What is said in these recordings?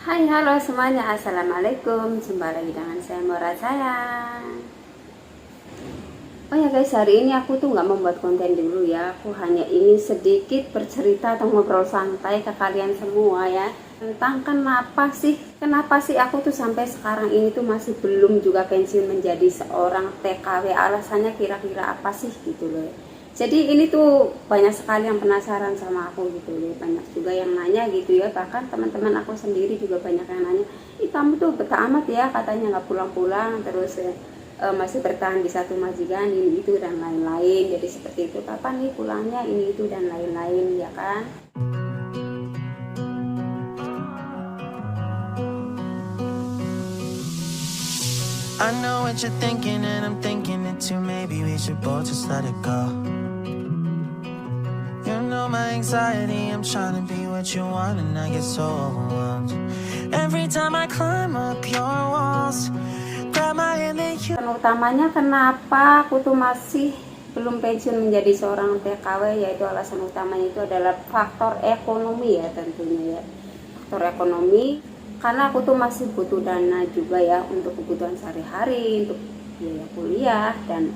Hai, halo semuanya. Assalamualaikum. Jumpa lagi dengan saya Mora sayang. Oh ya guys, hari ini aku tuh nggak membuat konten dulu ya. Aku hanya ingin sedikit bercerita atau ngobrol santai ke kalian semua ya, tentang kenapa sih aku tuh sampai sekarang ini tuh masih belum juga pensiun menjadi seorang TKW. Alasannya kira-kira apa sih gitu loh. Jadi ini tuh banyak sekali yang penasaran sama aku gitu loh, banyak juga yang nanya gitu ya, bahkan teman-teman aku sendiri juga banyak yang nanya, ih kamu tuh betah amat ya katanya nggak pulang-pulang terus masih bertahan di satu majikan ini itu dan lain-lain. Jadi seperti itu, kapan nih pulangnya ini itu dan lain-lain ya kan. I know what you're thinking and I'm thinking it too. Maybe we should both just let it go. You know my anxiety, I'm trying to be what you want and I get so overwhelmed. Every time I climb up your walls, grab my hand and you. Utamanya kenapa aku tuh masih belum pensiun menjadi seorang TKW, yaitu alasan utamanya itu adalah faktor ekonomi ya tentunya ya. Faktor ekonomi, karena aku tuh masih butuh dana juga ya untuk kebutuhan sehari-hari, untuk biaya kuliah dan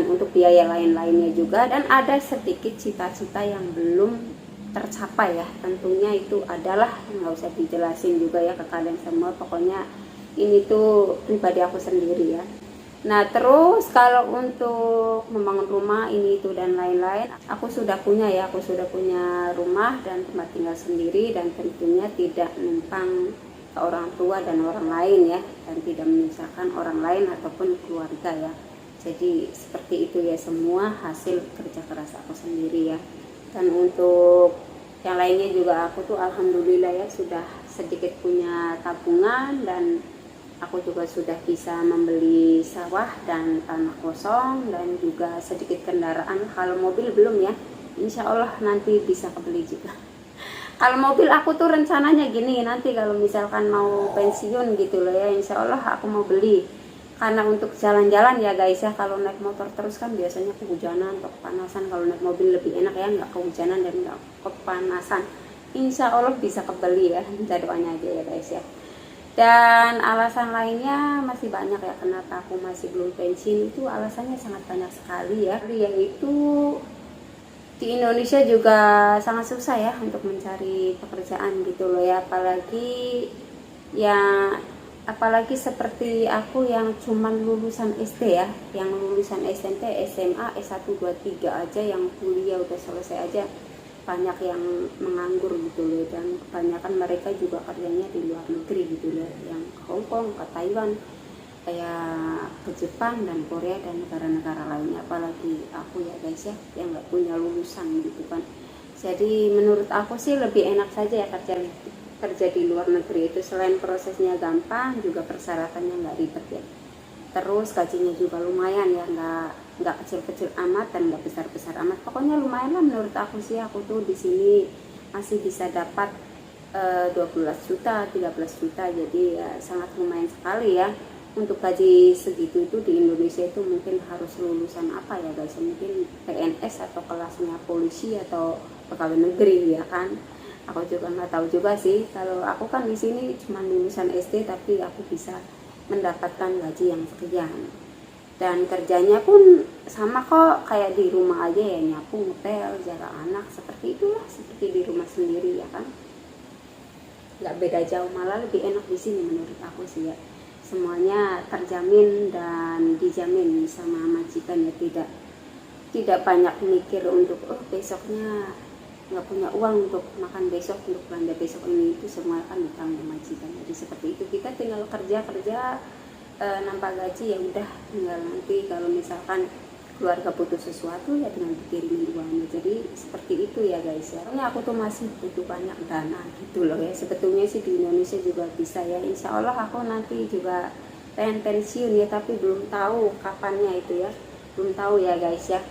untuk biaya lain-lainnya juga, dan ada sedikit cita-cita yang belum tercapai ya. Tentunya itu adalah nggak usah dijelasin juga ya ke kalian semua, pokoknya ini tuh pribadi aku sendiri ya. Nah terus kalau untuk membangun rumah ini itu dan lain-lain, aku sudah punya rumah dan tempat tinggal sendiri, dan tentunya tidak numpang ke orang tua dan orang lain ya, dan tidak menyusahkan orang lain ataupun keluarga ya. Jadi seperti itu ya, semua hasil kerja keras aku sendiri ya. Dan untuk yang lainnya juga aku tuh alhamdulillah ya sudah sedikit punya tabungan, dan aku juga sudah bisa membeli sawah dan tanah kosong, dan juga sedikit kendaraan. Kalau mobil belum ya, insya Allah nanti bisa kebeli juga. Kalau mobil aku tuh rencananya gini, nanti kalau misalkan mau pensiun gitu loh ya, insya Allah aku mau beli. Karena untuk jalan-jalan ya guys ya, kalau naik motor terus kan biasanya kehujanan atau kepanasan. Kalau naik mobil lebih enak ya, nggak kehujanan dan nggak kepanasan. Insya Allah bisa kebeli ya, minta doanya aja ya guys ya. Dan alasan lainnya masih banyak ya kenapa aku masih belum pensiun, itu alasannya sangat banyak sekali ya, yaitu di Indonesia juga sangat susah ya untuk mencari pekerjaan gitu loh ya, ya apalagi seperti aku yang cuman lulusan SD ya, yang lulusan SMP, SMA, S1, 2, 3 aja, yang kuliah udah selesai aja banyak yang menganggur gitu loh, dan kebanyakan mereka juga kerjanya di luar negeri gitu loh, yang ke Hong Kong, ke Taiwan, kayak ke Jepang dan Korea dan negara-negara lainnya. Apalagi aku ya guys ya, yang nggak punya lulusan gitu kan. Jadi menurut aku sih lebih enak saja ya kerja di luar negeri itu, selain prosesnya gampang juga persyaratannya nggak ribet ya. Terus gajinya juga lumayan ya, nggak kecil-kecil amat dan nggak besar-besar amat, pokoknya lumayan lah menurut aku sih. Aku tuh di sini masih bisa dapat 12 juta 13 juta, jadi ya sangat lumayan sekali ya. Untuk gaji segitu itu di Indonesia itu mungkin harus lulusan apa ya guys, mungkin PNS atau kelasnya polisi atau pegawai negeri ya kan. Aku juga nggak tahu juga sih, kalau aku kan di sini cuma lulusan SD tapi aku bisa mendapatkan gaji yang sekian, dan kerjanya pun sama kok kayak di rumah aja ya, nyapu, ngepel, jaga anak, seperti itulah, seperti di rumah sendiri ya kan, nggak beda jauh, malah lebih enak di sini menurut aku sih ya. Semuanya terjamin dan dijamin sama majikan ya, tidak banyak mikir untuk besoknya nggak punya uang untuk makan besok, untuk belanja besok, ini itu semua kan ditanggung majikan. Jadi seperti itu, kita tinggal kerja nampak gaji ya udah, tinggal nanti kalau misalkan keluarga butuh sesuatu ya tinggal dikirimin uangnya. Jadi seperti itu ya guys ya. Soalnya aku tuh masih butuh banyak dana gitu loh ya. Sebetulnya sih di Indonesia juga bisa ya, insya Allah aku nanti juga pengen pensiun ya, tapi belum tahu kapannya itu ya, belum tahu ya guys ya.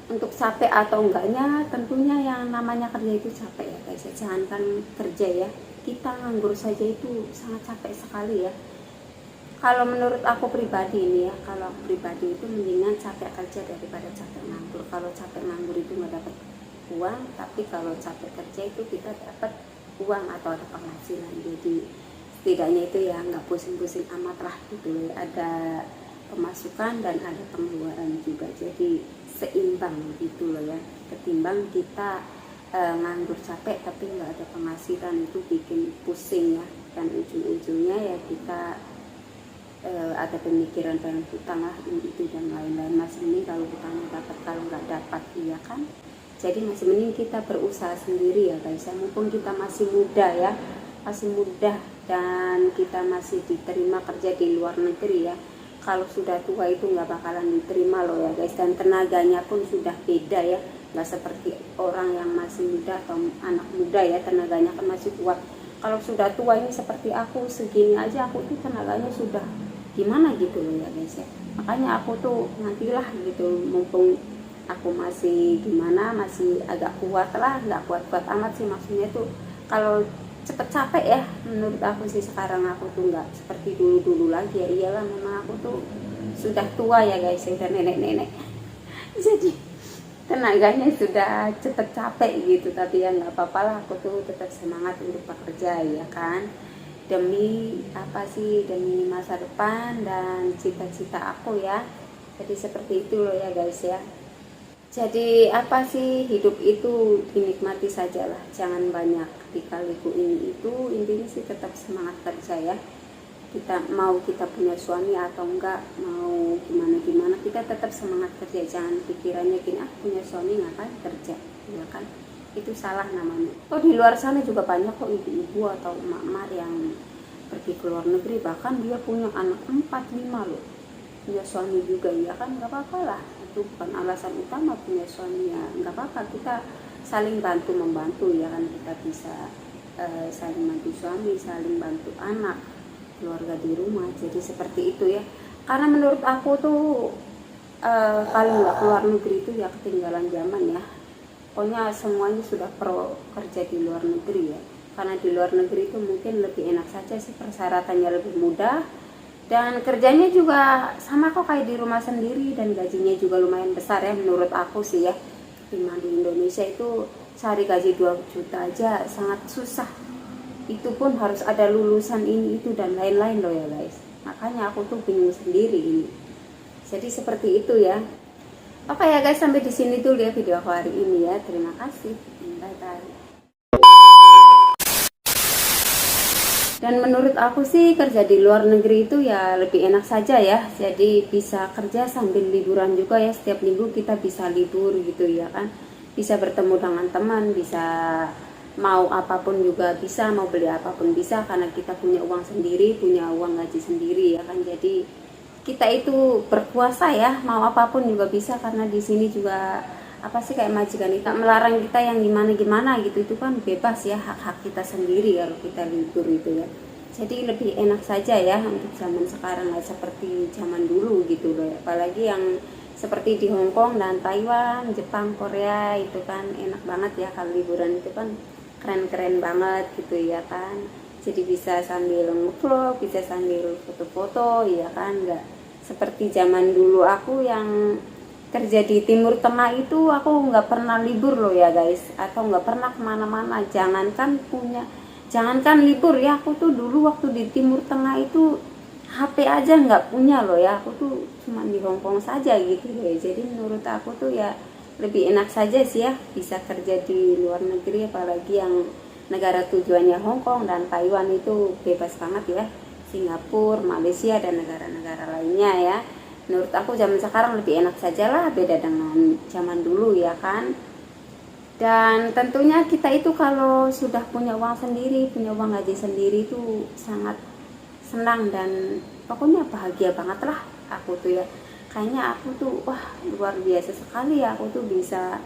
Untuk capek atau enggaknya, tentunya yang namanya kerja itu capek ya guys ya. Jangankan kerja ya, kita nganggur saja itu sangat capek sekali ya. Kalau menurut aku pribadi ini ya, kalau aku pribadi itu mendingan capek kerja daripada capek nganggur. Kalau capek nganggur itu nggak dapat uang, tapi kalau capek kerja itu kita dapat uang atau ada penghasilan. Jadi setidaknya itu ya nggak pusing-pusing amat lah gitu loh, ada pemasukan dan ada pengeluaran juga, jadi seimbang gitu loh ya, ketimbang kita nganggur capek tapi nggak ada penghasilan, itu bikin pusing ya, dan ujung-ujungnya ya kita ada pemikiran pengen hutang lah itu dan lain-lain. Masih mending kalau hutangnya dapat, kalau nggak dapat iya kan. Jadi masih mending kita berusaha sendiri ya guys ya, mumpung kita masih muda ya, masih muda dan kita masih diterima kerja di luar negeri ya. Kalau sudah tua itu nggak bakalan diterima loh ya guys, dan tenaganya pun sudah beda ya, nggak seperti orang yang masih muda atau anak muda ya, tenaganya kan masih kuat. Kalau sudah tua ini seperti aku segini aja, aku tuh tenaganya sudah gimana gitu loh ya guys ya. Makanya aku tuh nantilah gitu, mumpung aku masih gimana, masih agak kuat lah, nggak kuat-kuat amat sih maksudnya tuh. Kalau cepet capek ya menurut aku sih, sekarang aku tuh nggak seperti dulu-dulu lagi ya. Iyalah memang aku tuh sudah tua ya guys, sudah nenek-nenek jadi tenaganya sudah cepet capek gitu, tapi ya nggak apa-apa lah, aku tuh tetap semangat untuk bekerja ya kan, demi apa sih, demi masa depan dan cita-cita aku ya. Jadi seperti itu loh ya guys ya. Jadi apa sih, hidup itu dinikmati sajalah, jangan banyak dikaliku ini itu. Intinya sih tetap semangat kerja ya, kita mau kita punya suami atau enggak, mau gimana kita tetap semangat kerja. Jangan pikirannya gini, punya suami ngapain kerja ya kan, itu salah namanya. Oh di luar sana juga banyak kok ibu-ibu atau emak-emak yang pergi ke luar negeri, bahkan dia punya anak 4-5 loh, punya suami juga ya kan, nggak apa-apa lah, itu bukan alasan utama punya suami ya, nggak apa-apa, kita saling bantu membantu ya kan, kita bisa saling bantu suami, saling bantu anak, keluarga di rumah. Jadi seperti itu ya, karena menurut aku tuh kalau nggak keluar negeri itu ya ketinggalan zaman ya. Pokoknya semuanya sudah pro kerja di luar negeri ya, karena di luar negeri itu mungkin lebih enak saja sih, persyaratannya lebih mudah dan kerjanya juga sama kok kayak di rumah sendiri, dan gajinya juga lumayan besar ya menurut aku sih ya. Ketimbang di Indonesia itu cari gaji 2 juta aja sangat susah, itu pun harus ada lulusan ini itu dan lain-lain loh ya guys. Makanya aku tuh bingung sendiri ini. Jadi seperti itu ya. Oke ya guys, sampai di sini dulu ya video aku hari ini ya. Terima kasih. Bye bye. Dan menurut aku sih kerja di luar negeri itu ya lebih enak saja ya. Jadi bisa kerja sambil liburan juga ya. Setiap minggu kita bisa libur gitu ya kan. Bisa bertemu dengan teman, bisa mau apapun juga bisa, mau beli apapun bisa, karena kita punya uang sendiri, punya uang gaji sendiri ya kan. Jadi kita itu berkuasa ya, mau apapun juga bisa, karena di sini juga apa sih kayak majikan itu melarang kita yang gimana gitu, itu kan bebas ya, hak-hak kita sendiri kalau kita libur itu ya. Jadi lebih enak saja ya untuk zaman sekarang, nggak seperti zaman dulu gitu loh. Apalagi yang seperti di Hong Kong dan Taiwan, Jepang, Korea itu kan enak banget ya, kalau liburan itu kan keren-keren banget gitu ya kan. Jadi bisa sambil nge-vlog, bisa sambil foto-foto ya kan, nggak seperti zaman dulu aku yang kerja di Timur Tengah itu, aku nggak pernah libur loh ya guys, atau nggak pernah kemana-mana, jangankan libur ya, aku tuh dulu waktu di Timur Tengah itu HP aja nggak punya loh ya, aku tuh cuma di Hong Kong saja gitu loh ya. Jadi menurut aku tuh ya lebih enak saja sih ya bisa kerja di luar negeri, apalagi yang negara tujuannya Hong Kong dan Taiwan itu bebas banget ya, Singapura, Malaysia dan negara-negara lainnya ya. Menurut aku zaman sekarang lebih enak saja lah, beda dengan zaman dulu ya kan. Dan tentunya kita itu kalau sudah punya uang sendiri, punya uang gaji sendiri itu sangat senang dan pokoknya bahagia banget lah aku tuh ya. Kayaknya aku tuh wah luar biasa sekali ya, aku tuh bisa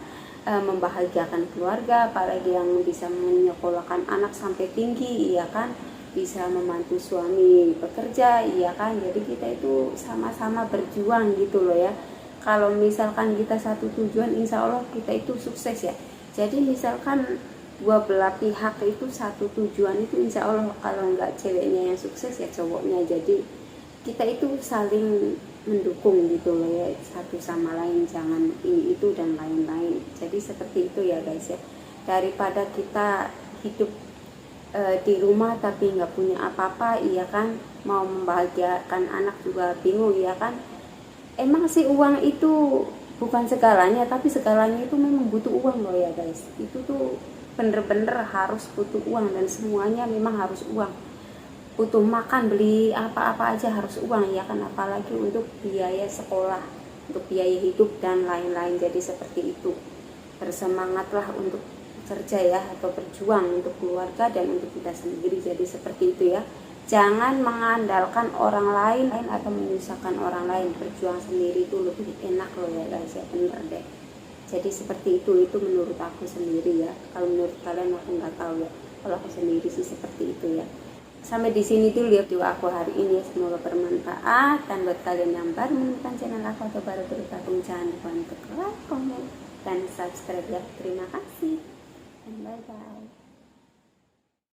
membahagiakan keluarga, apalagi yang bisa menyekolahkan anak sampai tinggi iya kan, bisa membantu suami bekerja iya kan. Jadi kita itu sama-sama berjuang gitu loh ya. Kalau misalkan kita satu tujuan, insya Allah kita itu sukses ya. Jadi misalkan dua belah pihak itu satu tujuan itu, insya Allah kalau nggak ceweknya yang sukses ya cowoknya. Jadi kita itu saling mendukung gitu loh ya, satu sama lain, jangan ini itu dan lain-lain. Jadi seperti itu ya guys ya, daripada kita hidup di rumah tapi nggak punya apa-apa, iya kan, mau membahagiakan anak juga bingung, iya kan. Emang sih uang itu bukan segalanya, tapi segalanya itu memang butuh uang loh ya guys. Itu tuh bener-bener harus butuh uang, dan semuanya memang harus uang. Butuh makan, beli apa-apa aja harus uang, ya kan, apalagi untuk biaya sekolah, untuk biaya hidup dan lain-lain. Jadi seperti itu, bersemangatlah untuk kerja ya, atau berjuang untuk keluarga dan untuk kita sendiri. Jadi seperti itu ya, jangan mengandalkan orang lain atau menyusahkan orang lain. Berjuang sendiri itu lebih enak loh ya guys ya, bener deh. Jadi seperti itu menurut aku sendiri ya. Kalau menurut kalian aku nggak tahu ya, kalau aku sendiri sih seperti itu ya. Sampai di sini dulu ya video aku hari ini, semoga bermanfaat. Dan buat kalian yang baru menemukan channel aku atau baru bergabung, jangan lupa untuk like, komen, dan subscribe ya. Terima kasih. And bye bye.